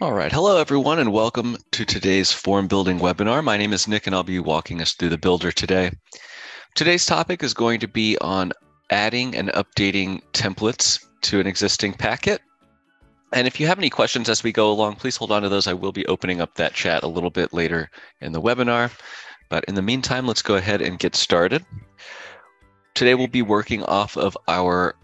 All right. Hello, everyone, and welcome to today's form building webinar. My name is Nick, and I'll be walking us through the builder today. Today's topic is going to be on adding and updating templates to an existing packet. And if you have any questions as we go along, please hold on to those. I will be opening up that chat a little bit later in the webinar. But in the meantime, let's go ahead and get started. Today, we'll be working off of our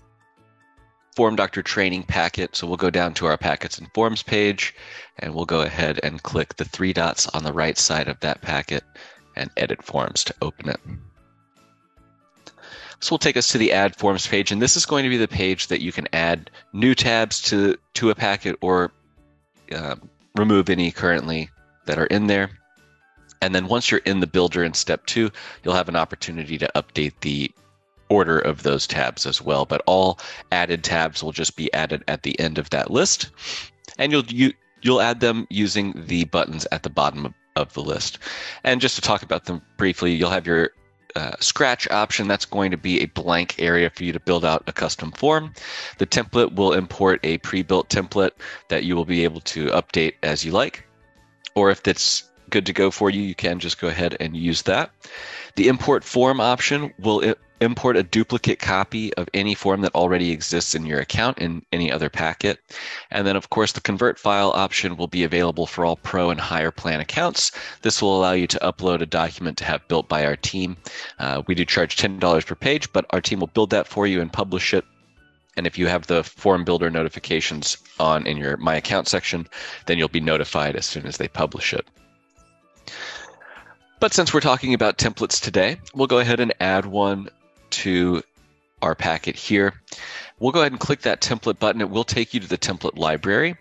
FormDr training packet. So we'll go down to our packets and forms page, and we'll go ahead and click the three dots on the right side of that packet and edit forms to open it. So we'll take us to the add forms page, and this is going to be the page that you can add new tabs to a packet or remove any currently that are in there. And then once you're in the builder in step 2, you'll have an opportunity to update the order of those tabs as well, but all added tabs will just be added at the end of that list, and you'll add them using the buttons at the bottom of the list. And just to talk about them briefly, you'll have your scratch option. That's going to be a blank area for you to build out a custom form. The template will import a pre-built template that you will be able to update as you like, or if that's good to go for you, you can just go ahead and use that. The import form option will import a duplicate copy of any form that already exists in your account in any other packet. And then, of course, the convert file option will be available for all pro and higher plan accounts. This will allow you to upload a document to have built by our team. We do charge $10 per page, but our team will build that for you and publish it. And if you have the form builder notifications on in your My Account section, then you'll be notified as soon as they publish it. But since we're talking about templates today, we'll go ahead and add one to our packet here. We'll go ahead and click that template button. It will take you to the template library.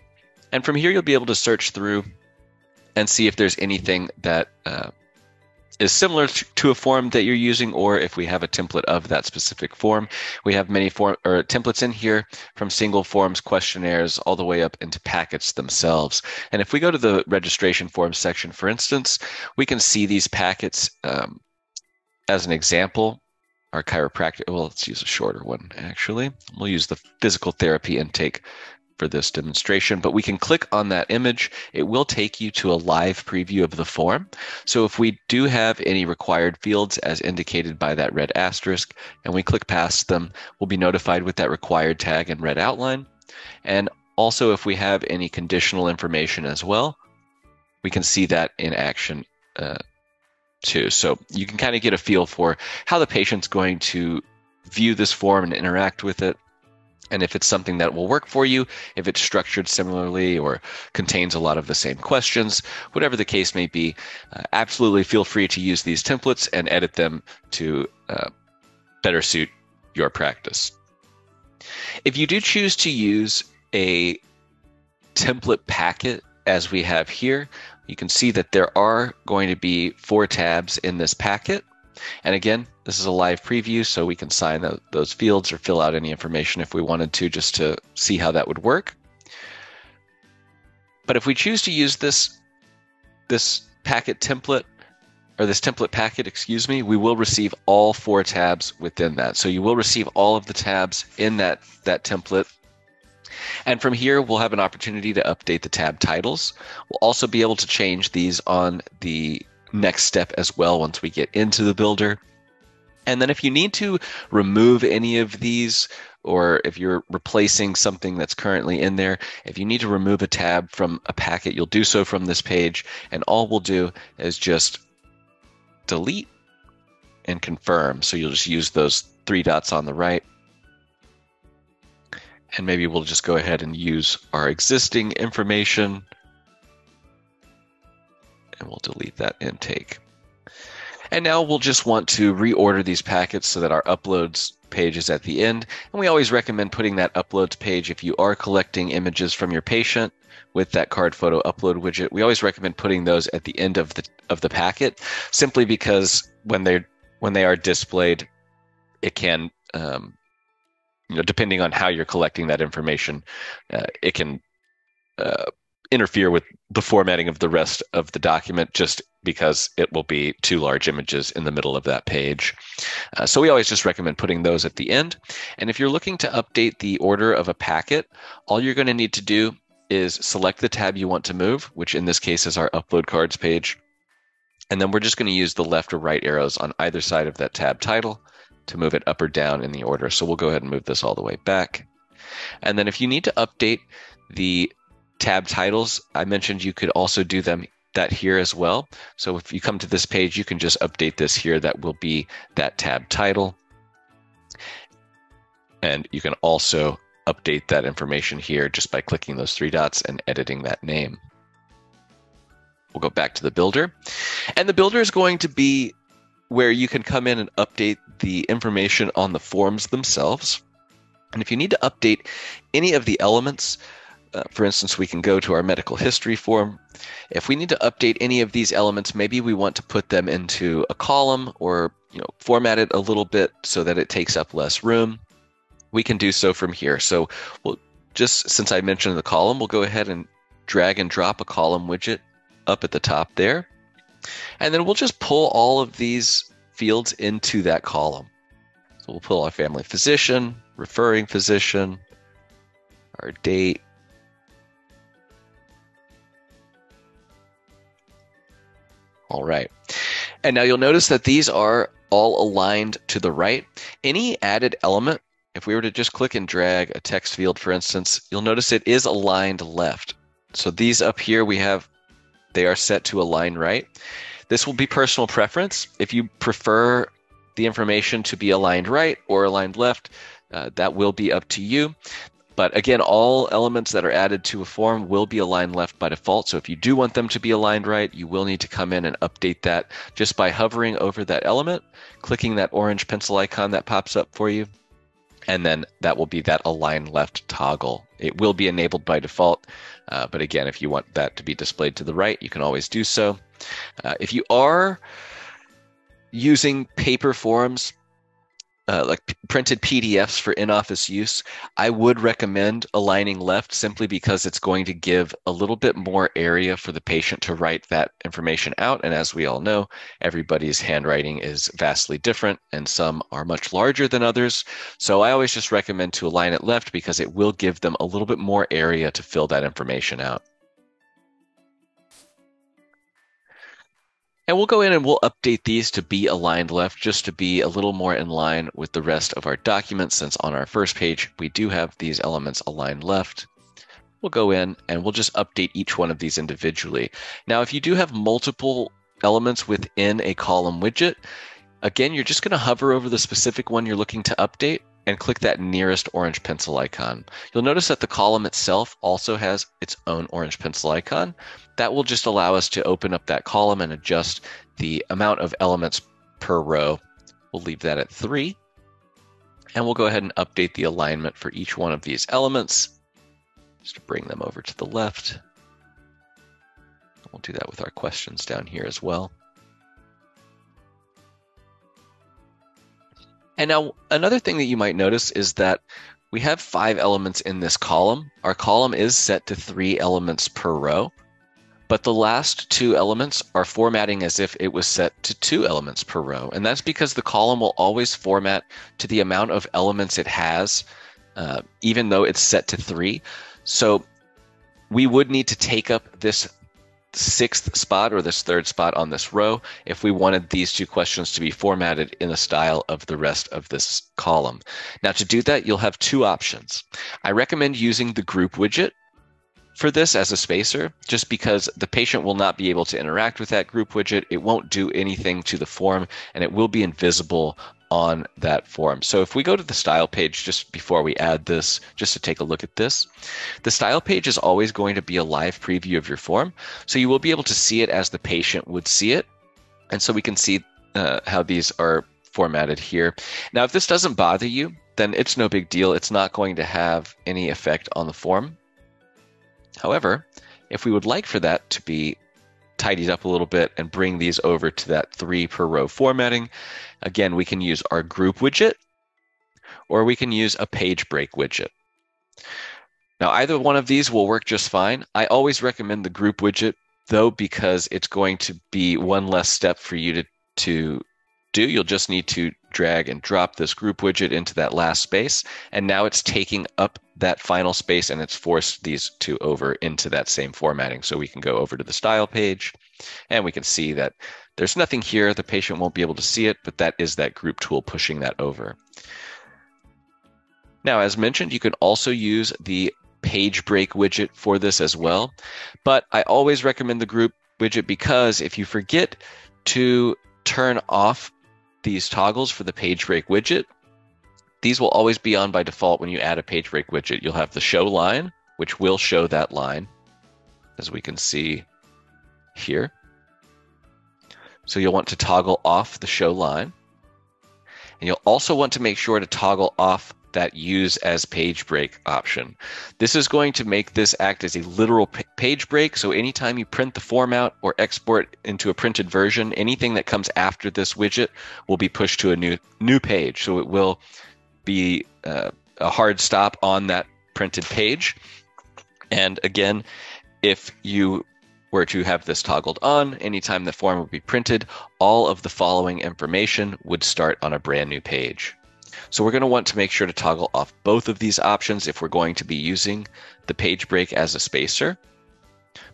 And from here, you'll be able to search through and see if there's anything that is similar to a form that you're using, or if we have a template of that specific form. We have many templates in here, from single forms, questionnaires, all the way up into packets themselves. And if we go to the registration forms section, for instance, we can see these packets as an example. Our chiropractic, well, let's use a shorter one, actually. We'll use the physical therapy intake for this demonstration, but we can click on that image. It will take you to a live preview of the form. So if we do have any required fields as indicated by that red asterisk, and we click past them, we'll be notified with that required tag in red outline. And also if we have any conditional information as well, we can see that in action too. So you can kind of get a feel for how the patient's going to view this form and interact with it. And if it's something that will work for you, if it's structured similarly or contains a lot of the same questions, whatever the case may be, absolutely feel free to use these templates and edit them to better suit your practice. If you do choose to use a template packet, as we have here, you can see that there are going to be 4 tabs in this packet. And again, this is a live preview, so we can sign those fields or fill out any information if we wanted to, just to see how that would work. But if we choose to use this packet template, or this template packet, excuse me, we will receive all 4 tabs within that. So you will receive all of the tabs in that template. And from here, we'll have an opportunity to update the tab titles. We'll also be able to change these on the next step as well once we get into the builder. And then if you need to remove any of these, or if you're replacing something that's currently in there, if you need to remove a tab from a packet, you'll do so from this page. And all we'll do is just delete and confirm. So you'll just use those 3 dots on the right. And maybe we'll just go ahead and use our existing information, and we'll delete that intake. And now we'll just want to reorder these packets so that our uploads page is at the end. And we always recommend putting that uploads page, if you are collecting images from your patient with that card photo upload widget, we always recommend putting those at the end of the packet, simply because when they are displayed, it can depending on how you're collecting that information, it can interfere with the formatting of the rest of the document, just because it will be 2 large images in the middle of that page. So we always just recommend putting those at the end. And if you're looking to update the order of a packet, all you're going to need to do is select the tab you want to move, which in this case is our upload cards page. And then we're just going to use the left or right arrows on either side of that tab title to move it up or down in the order. So we'll go ahead and move this all the way back. And then if you need to update the tab titles, I mentioned you could also do that here as well. So if you come to this page, you can just update this here. That will be that tab title. And you can also update that information here just by clicking those three dots and editing that name. We'll go back to the builder. And the builder is going to be where you can come in and update the information on the forms themselves. And if you need to update any of the elements, for instance, we can go to our medical history form. If we need to update any of these elements, maybe we want to put them into a column or format it a little bit so that it takes up less room, we can do so from here. So we'll just, since I mentioned the column, we'll go ahead and drag and drop a column widget up at the top there. And then we'll just pull all of these fields into that column. So we'll pull our family physician, referring physician, our date, all right. And now you'll notice that these are all aligned to the right. Any added element, if we were to just click and drag a text field, for instance, you'll notice it is aligned left. So these up here they are set to align right. This will be personal preference. If you prefer the information to be aligned right or aligned left, that will be up to you. But again, all elements that are added to a form will be aligned left by default. So if you do want them to be aligned right, you will need to come in and update that just by hovering over that element, clicking that orange pencil icon that pops up for you, and then that will be that align left toggle. It will be enabled by default, but again, if you want that to be displayed to the right, you can always do so. If you are using paper forms, like printed PDFs for in-office use, I would recommend aligning left simply because it's going to give a little bit more area for the patient to write that information out. And as we all know, everybody's handwriting is vastly different and some are much larger than others. So I always just recommend to align it left because it will give them a little bit more area to fill that information out. And we'll go in and we'll update these to be aligned left just to be a little more in line with the rest of our document, since on our first page, we do have these elements aligned left. We'll go in and we'll just update each one of these individually. Now, if you do have multiple elements within a column widget, again, you're just going to hover over the specific one you're looking to update and click that nearest orange pencil icon. You'll notice that the column itself also has its own orange pencil icon. That will just allow us to open up that column and adjust the amount of elements per row. We'll leave that at 3. And we'll go ahead and update the alignment for each one of these elements, just to bring them over to the left. We'll do that with our questions down here as well. And now another thing that you might notice is that we have 5 elements in this column. Our column is set to 3 elements per row, but the last 2 elements are formatting as if it was set to 2 elements per row. And that's because the column will always format to the amount of elements it has, even though it's set to 3. So we would need to take up this 6th spot or this 3rd spot on this row if we wanted these 2 questions to be formatted in the style of the rest of this column. Now, to do that, you'll have 2 options. I recommend using the group widget for this as a spacer, just because the patient will not be able to interact with that group widget. It won't do anything to the form, and it will be invisible on that form. So if we go to the style page just before we add this, just to take a look at this, the style page is always going to be a live preview of your form. So you will be able to see it as the patient would see it. And so we can see how these are formatted here. Now, if this doesn't bother you, then it's no big deal. It's not going to have any effect on the form. However, if we would like for that to be tidied up a little bit and bring these over to that 3 per row formatting, again, we can use our group widget, or we can use a page break widget. Now, either one of these will work just fine. I always recommend the group widget, though, because it's going to be one less step for you to do, you'll just need to drag and drop this group widget into that last space. And now it's taking up that final space and it's forced these two over into that same formatting. So we can go over to the style page and we can see that there's nothing here. The patient won't be able to see it, but that is that group tool pushing that over. Now, as mentioned, you can also use the page break widget for this as well. But I always recommend the group widget because if you forget to turn off these toggles for the page break widget, these will always be on by default when you add a page break widget. You'll have the show line, which will show that line, as we can see here. So you'll want to toggle off the show line. And you'll also want to make sure to toggle off that use as page break option. This is going to make this act as a literal page break. So anytime you print the form out or export into a printed version, anything that comes after this widget will be pushed to a new page. So it will be a hard stop on that printed page. And again, if you were to have this toggled on, anytime the form would be printed, all of the following information would start on a brand new page. So we're going to want to make sure to toggle off both of these options if we're going to be using the page break as a spacer.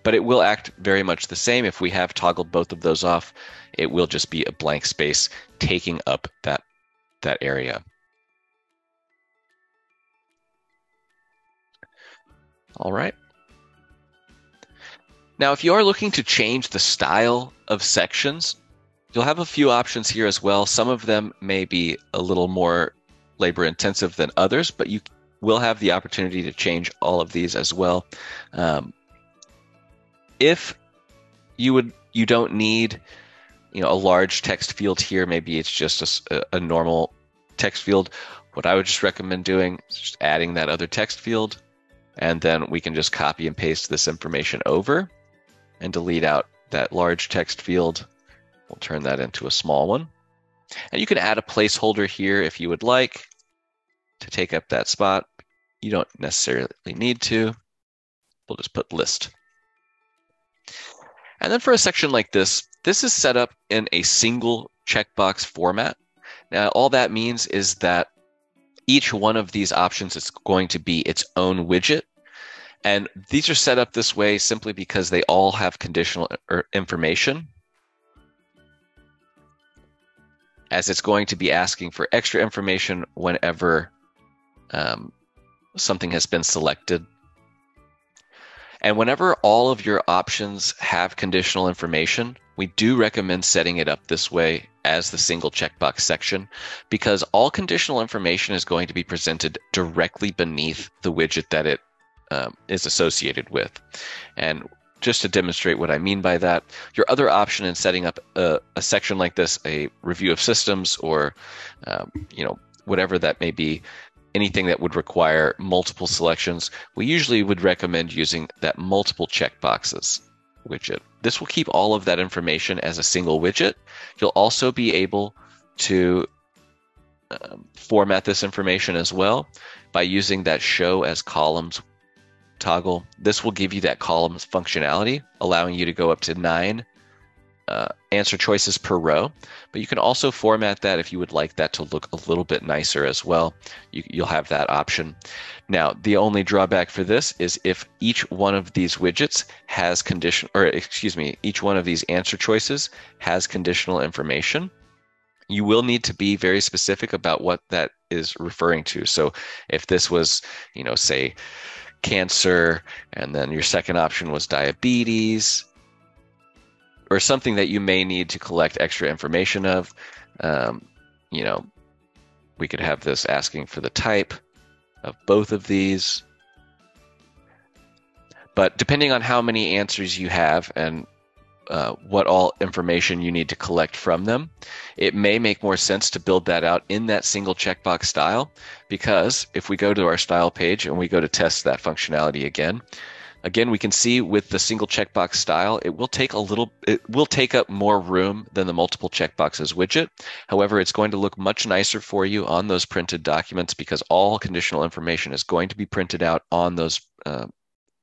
But it will act very much the same. If we have toggled both of those off, it will just be a blank space taking up that area. All right. Now, if you are looking to change the style of sections, you'll have a few options here as well. Some of them may be a little more labor intensive than others, but you will have the opportunity to change all of these as well. If you don't need, a large text field here, maybe it's just a normal text field. What I would just recommend doing is just adding that other text field, and then we can just copy and paste this information over and delete out that large text field. We'll turn that into a small one. And you can add a placeholder here if you would like to take up that spot. You don't necessarily need to. We'll just put list. And then for a section like this, this is set up in a single checkbox format. Now, all that means is that each one of these options is going to be its own widget. And these are set up this way simply because they all have conditional information, as it's going to be asking for extra information whenever something has been selected. And whenever all of your options have conditional information, we do recommend setting it up this way as the single checkbox section, because all conditional information is going to be presented directly beneath the widget that it is associated with. And just to demonstrate what I mean by that, your other option in setting up a section like this, a review of systems, or whatever that may be, anything that would require multiple selections, we usually would recommend using that multiple checkboxes widget. This will keep all of that information as a single widget. You'll also be able to format this information as well by using that show as columns toggle. This will give you that columns functionality, allowing you to go up to 9 answer choices per row. But you can also format that if you would like that to look a little bit nicer as well. You'll have that option. Now, the only drawback for this is if each one of these widgets has each one of these answer choices has conditional information, you will need to be very specific about what that is referring to. So if this was, say, cancer, and then your second option was diabetes, or something that you may need to collect extra information of, we could have this asking for the type of both of these. But depending on how many answers you have and what all information you need to collect from them, it may make more sense to build that out in that single checkbox style, because if we go to our style page and we go to test that functionality again, we can see with the single checkbox style, it will take up more room than the multiple checkboxes widget. However, it's going to look much nicer for you on those printed documents because all conditional information is going to be printed out on those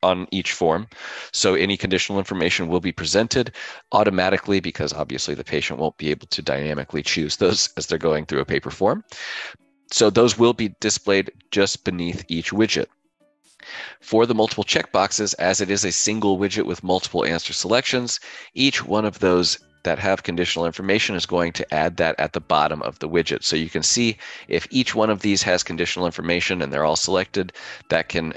on each form. So any conditional information will be presented automatically because obviously the patient won't be able to dynamically choose those as they're going through a paper form. So those will be displayed just beneath each widget. For the multiple checkboxes, as it is a single widget with multiple answer selections, each one of those that have conditional information is going to add that at the bottom of the widget. So you can see if each one of these has conditional information and they're all selected, that can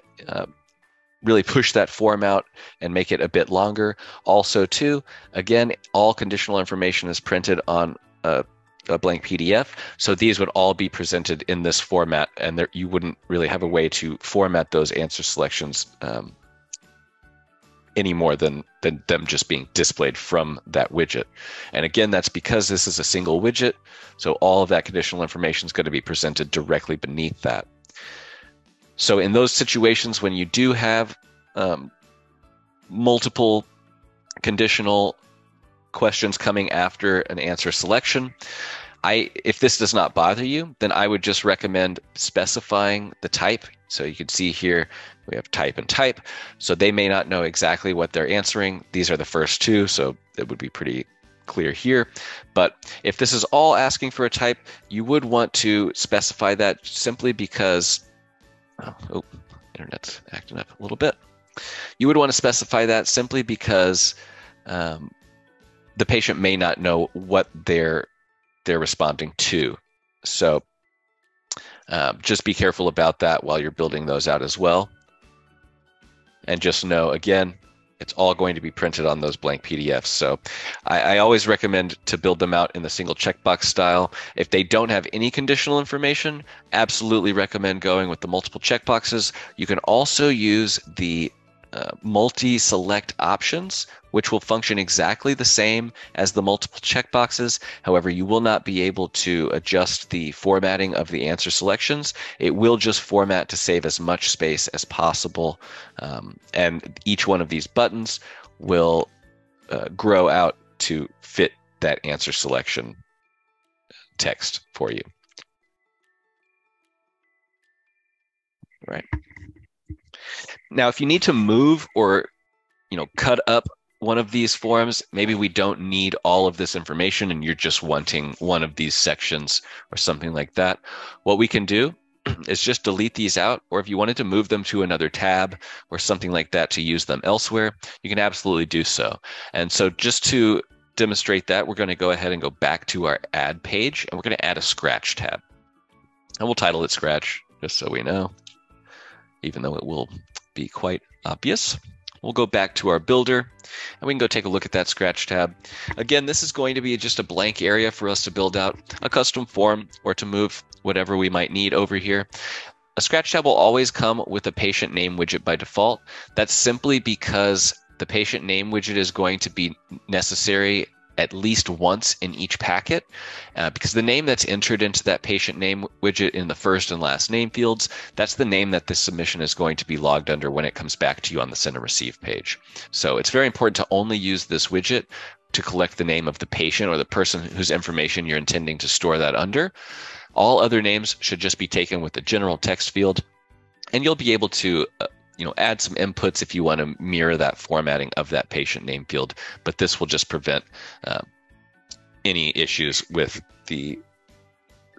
really push that form out and make it a bit longer. Also, too, again, all conditional information is printed on a blank PDF. So these would all be presented in this format, and there, you wouldn't really have a way to format those answer selections any more than them just being displayed from that widget. And again, that's because this is a single widget. So all of that conditional information is going to be presented directly beneath that. So in those situations when you do have multiple conditional questions coming after an answer selection, if this does not bother you, then I would just recommend specifying the type. So you can see here we have type and type. So they may not know exactly what they're answering. These are the first two, so it would be pretty clear here. But if this is all asking for a type, you would want to specify that simply because, oh, internet's acting up a little bit. You would want to specify that simply because the patient may not know what they're responding to. So just be careful about that while you're building those out as well. And just know, again, it's all going to be printed on those blank PDFs. So I always recommend to build them out in the single checkbox style. If they don't have any conditional information, absolutely recommend going with the multiple checkboxes. You can also use the multi-select options, which will function exactly the same as the multiple checkboxes. However, you will not be able to adjust the formatting of the answer selections. It will just format to save as much space as possible. And each one of these buttons will grow out to fit that answer selection text for you. All right. Now, if you need to move or cut up one of these forms, maybe we don't need all of this information and you're just wanting one of these sections or something like that, what we can do is just delete these out, or if you wanted to move them to another tab or something like that to use them elsewhere, you can absolutely do so. And so just to demonstrate that, we're going to go ahead and go back to our add page, and we're going to add a scratch tab. And we'll title it scratch, just so we know, even though it will be quite obvious. We'll go back to our builder and we can go take a look at that scratch tab. Again, this is going to be just a blank area for us to build out a custom form or to move whatever we might need over here. A scratch tab will always come with a patient name widget by default. That's simply because the patient name widget is going to be necessary at least once in each packet, because the name that's entered into that patient name widget in the first and last name fields, that's the name that this submission is going to be logged under when it comes back to you on the send and receive page. So it's very important to only use this widget to collect the name of the patient or the person whose information you're intending to store that under. All other names should just be taken with the general text field, and you'll be able to add some inputs if you want to mirror that formatting of that patient name field, but this will just prevent any issues with the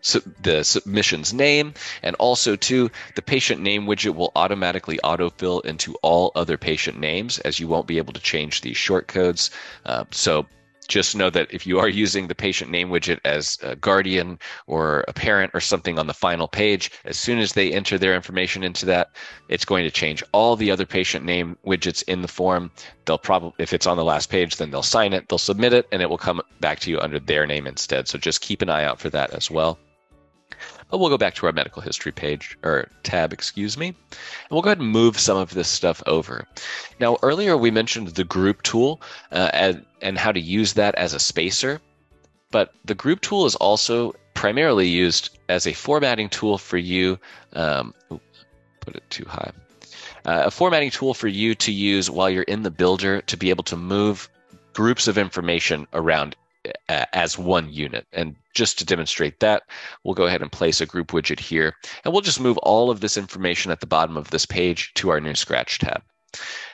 submission's name. And also too, the patient name widget will automatically autofill into all other patient names, as you won't be able to change these shortcodes. So just know that if you are using the patient name widget as a guardian or a parent or something on the final page, as soon as they enter their information into that, it's going to change all the other patient name widgets in the form. They'll probably, if it's on the last page, then they'll sign it, they'll submit it, and it will come back to you under their name instead. So just keep an eye out for that as well. But we'll go back to our medical history page, or tab, excuse me, and we'll go ahead and move some of this stuff over. Now, earlier we mentioned the group tool and how to use that as a spacer, but the group tool is also primarily used as a formatting tool for you. Put it too high. A formatting tool for you to use while you're in the builder to be able to move groups of information around as one unit. And just to demonstrate that, we'll go ahead and place a group widget here, and we'll just move all of this information at the bottom of this page to our new scratch tab.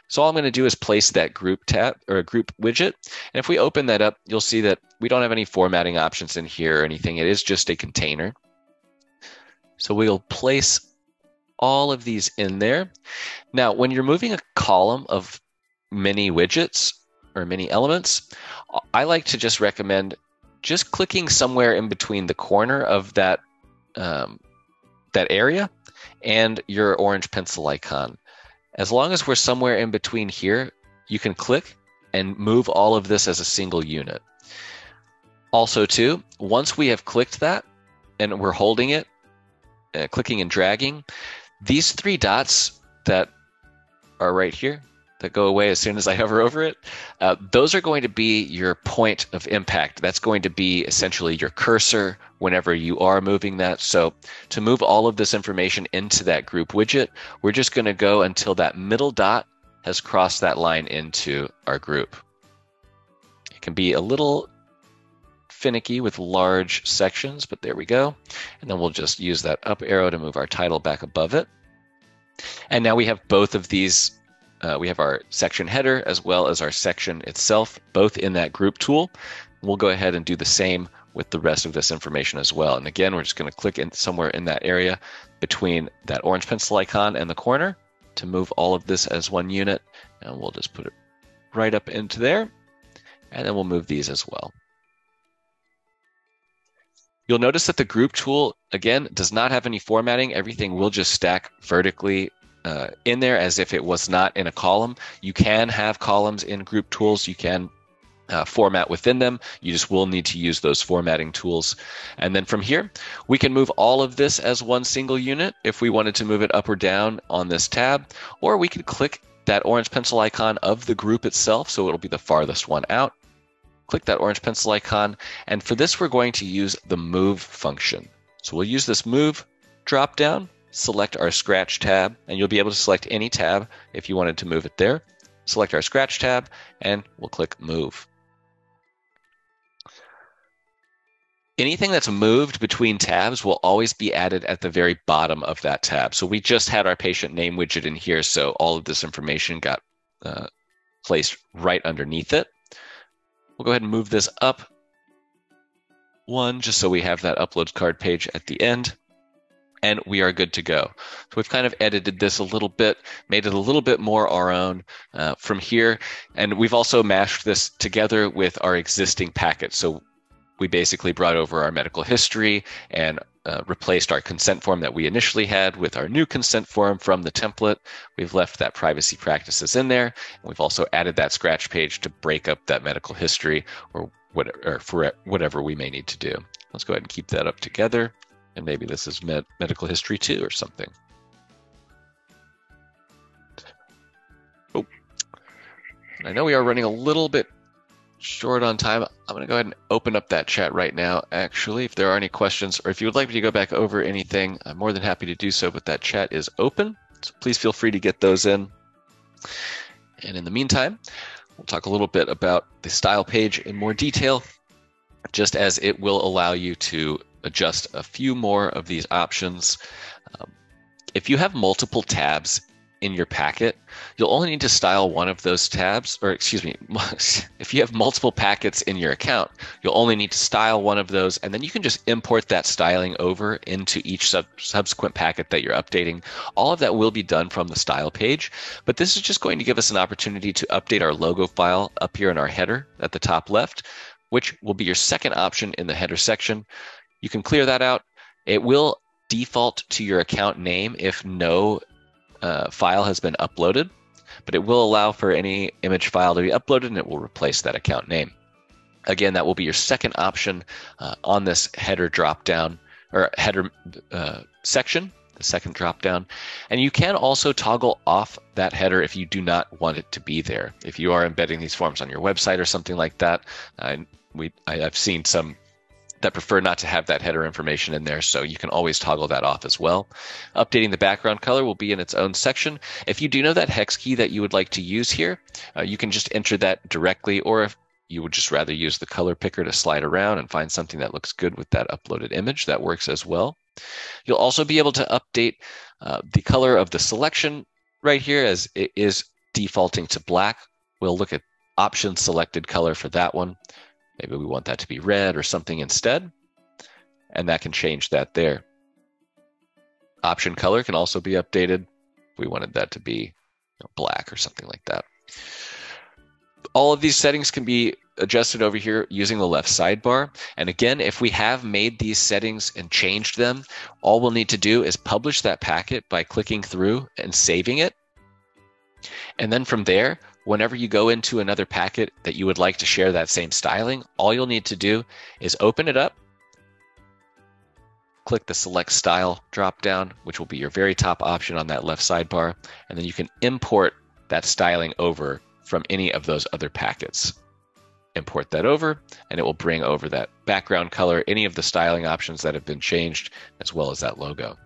So all I'm going to do is place that group tab or a group widget. And if we open that up, you'll see that we don't have any formatting options in here or anything. It is just a container. So we'll place all of these in there. Now, when you're moving a column of many widgets or many elements, I like to just recommend just clicking somewhere in between the corner of that, that area and your orange pencil icon. As long as we're somewhere in between here, you can click and move all of this as a single unit. Also too, once we have clicked that and we're holding it, clicking and dragging, these three dots that are right here, that go away as soon as I hover over it, those are going to be your point of impact. That's going to be essentially your cursor whenever you are moving that. So to move all of this information into that group widget, we're just going to go until that middle dot has crossed that line into our group. It can be a little finicky with large sections, but there we go. And then we'll just use that up arrow to move our title back above it. And now we have both of these. We have our section header as well as our section itself, both in that group tool. We'll go ahead and do the same with the rest of this information as well. And again, we're just going to click in somewhere in that area between that orange pencil icon and the corner to move all of this as one unit. And we'll just put it right up into there. And then we'll move these as well. You'll notice that the group tool, again, does not have any formatting. Everything will just stack vertically in there as if it was not in a column. You can have columns in group tools. You can format within them. You just will need to use those formatting tools. And then from here, we can move all of this as one single unit if we wanted to move it up or down on this tab, or we could click that orange pencil icon of the group itself, so it'll be the farthest one out. Click that orange pencil icon, and for this we're going to use the move function. So we'll use this move drop down, select our scratch tab, and you'll be able to select any tab if you wanted to move it there. Select our scratch tab, and we'll click move. Anything that's moved between tabs will always be added at the very bottom of that tab. So we just had our patient name widget in here, so all of this information got placed right underneath it. We'll go ahead and move this up one, just so we have that upload card page at the end, and we are good to go. So we've kind of edited this a little bit, made it a little bit more our own from here, and we've also mashed this together with our existing packet. So we basically brought over our medical history and replaced our consent form that we initially had with our new consent form from the template. We've left that privacy practices in there. And we've also added that scratch page to break up that medical history or for whatever we may need to do. Let's go ahead and keep that up together. And maybe this is medical history 2 or something. Oh, I know we are running a little bit short on time. I'm going to go ahead and open up that chat right now. Actually, if there are any questions, or if you would like me to go back over anything, I'm more than happy to do so, but that chat is open. So please feel free to get those in. And in the meantime, we'll talk a little bit about the style page in more detail, just as it will allow you to adjust a few more of these options. If you have multiple tabs in your packet, you'll only need to style one of those tabs, or excuse me, if you have multiple packets in your account, you'll only need to style one of those, and then you can just import that styling over into each subsequent packet that you're updating. All of that will be done from the style page, but this is just going to give us an opportunity to update our logo file up here in our header at the top left, which will be your second option in the header section. You can clear that out. It will default to your account name if no file has been uploaded, but it will allow for any image file to be uploaded, and it will replace that account name. Again, that will be your second option on this header drop-down or header section, the second drop-down. And you can also toggle off that header if you do not want it to be there. If you are embedding these forms on your website or something like that, I've seen some that prefer not to have that header information in there, so you can always toggle that off as well. Updating the background color will be in its own section. If you do know that hex key that you would like to use here, you can just enter that directly, or if you would just rather use the color picker to slide around and find something that looks good with that uploaded image, that works as well. You'll also be able to update the color of the selection right here, as it is defaulting to black. We'll look at option selected color for that one. Maybe we want that to be red or something instead, and that can change that there. Option color can also be updated. We wanted that to be black or something like that. All of these settings can be adjusted over here using the left sidebar. And again, if we have made these settings and changed them, all we'll need to do is publish that packet by clicking through and saving it. And then from there, whenever you go into another packet that you would like to share that same styling, all you'll need to do is open it up, click the Select Style dropdown, which will be your very top option on that left sidebar, and then you can import that styling over from any of those other packets. Import that over, and it will bring over that background color, any of the styling options that have been changed, as well as that logo.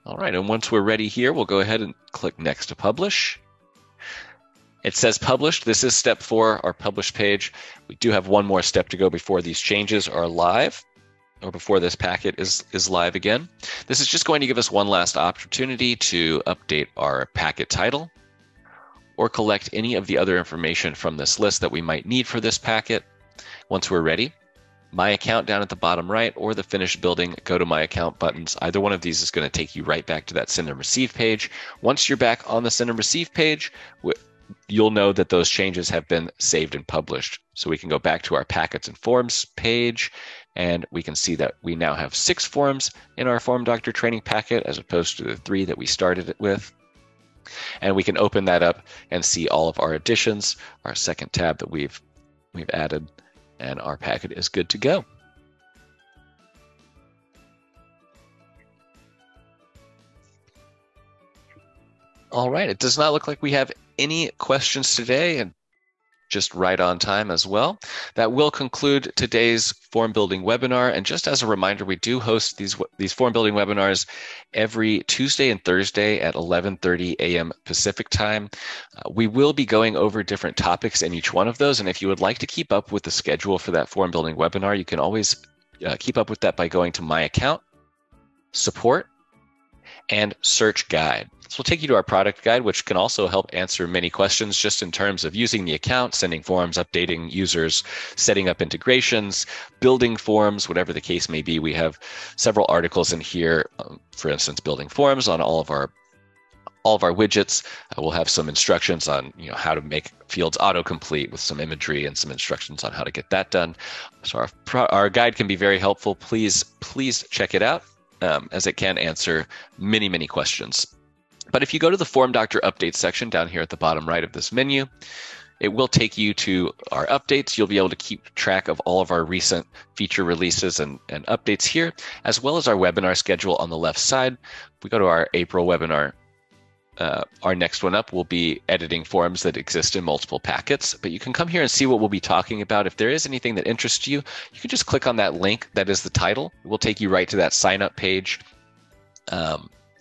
All right, and once we're ready here, we'll go ahead and click Next to Publish. It says published. This is step 4, our publish page. We do have one more step to go before these changes are live, or before this packet is live again. This is just going to give us one last opportunity to update our packet title or collect any of the other information from this list that we might need for this packet. Once we're ready, My Account down at the bottom right or the Finish Building Go to My Account buttons. Either one of these is going to take you right back to that Send and Receive page. Once you're back on the Send and Receive page, you'll know that those changes have been saved and published. So we can go back to our Packets and Forms page, and we can see that we now have 6 forms in our FormDr training packet as opposed to the 3 that we started it with. And we can open that up and see all of our additions, our second tab that we've added, and our packet is good to go. All right, it does not look like we have any questions today, and just right on time as well. That will conclude today's form building webinar. And just as a reminder, we do host these form building webinars every Tuesday and Thursday at 11:30 a.m. Pacific time. We will be going over different topics in each one of those. And if you would like to keep up with the schedule for that form building webinar, you can always keep up with that by going to My Account, Support, and Search Guide. This will take you to our product guide, which can also help answer many questions just in terms of using the account, sending forms, updating users, setting up integrations, building forms, whatever the case may be. We have several articles in here, for instance, building forms on all of our widgets. We'll have some instructions on how to make fields autocomplete with some imagery and some instructions on how to get that done. So our guide can be very helpful. Please check it out, as it can answer many, many questions. But if you go to the FormDr Updates section down here at the bottom right of this menu, it will take you to our updates. You'll be able to keep track of all of our recent feature releases and updates here, as well as our webinar schedule on the left side. If we go to our April webinar, our next one up will be editing forms that exist in multiple packets. But you can come here and see what we'll be talking about. If there is anything that interests you, you can just click on that link that is the title. It will take you right to that sign up page.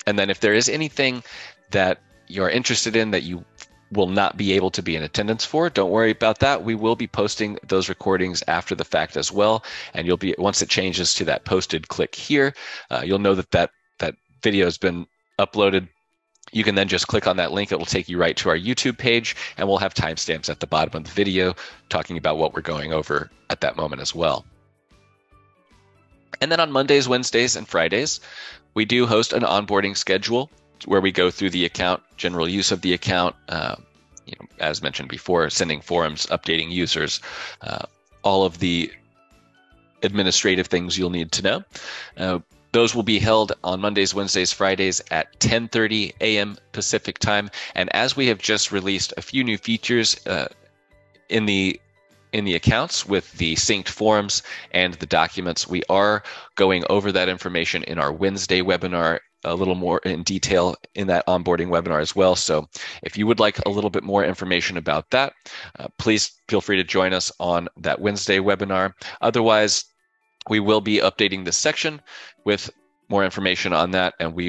And then if there is anything that you're interested in that you will not be able to be in attendance for, don't worry about that. We will be posting those recordings after the fact as well. And you'll be, once it changes to that posted, click here, you'll know that video has been uploaded. You can then just click on that link. It will take you right to our YouTube page, and we'll have timestamps at the bottom of the video talking about what we're going over at that moment as well. And then on Mondays, Wednesdays, and Fridays, we do host an onboarding schedule where we go through the account, general use of the account, as mentioned before, sending forms, updating users, all of the administrative things you'll need to know. Those will be held on Mondays, Wednesdays, Fridays at 10:30 a.m. Pacific time. And as we have just released a few new features in the accounts with the synced forms and the documents, we are going over that information in our Wednesday webinar a little more in detail in that onboarding webinar as well. So if you would like a little bit more information about that, please feel free to join us on that Wednesday webinar. Otherwise, we will be updating this section with more information on that. And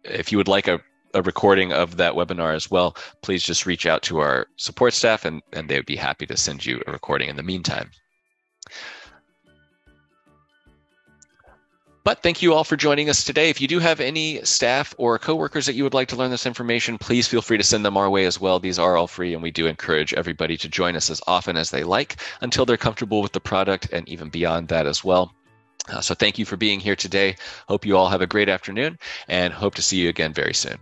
if you would like a recording of that webinar as well, please just reach out to our support staff and they would be happy to send you a recording in the meantime. But thank you all for joining us today. If you do have any staff or coworkers that you would like to learn this information, please feel free to send them our way as well. These are all free, and we do encourage everybody to join us as often as they like until they're comfortable with the product and even beyond that as well. So thank you for being here today. Hope you all have a great afternoon and hope to see you again very soon.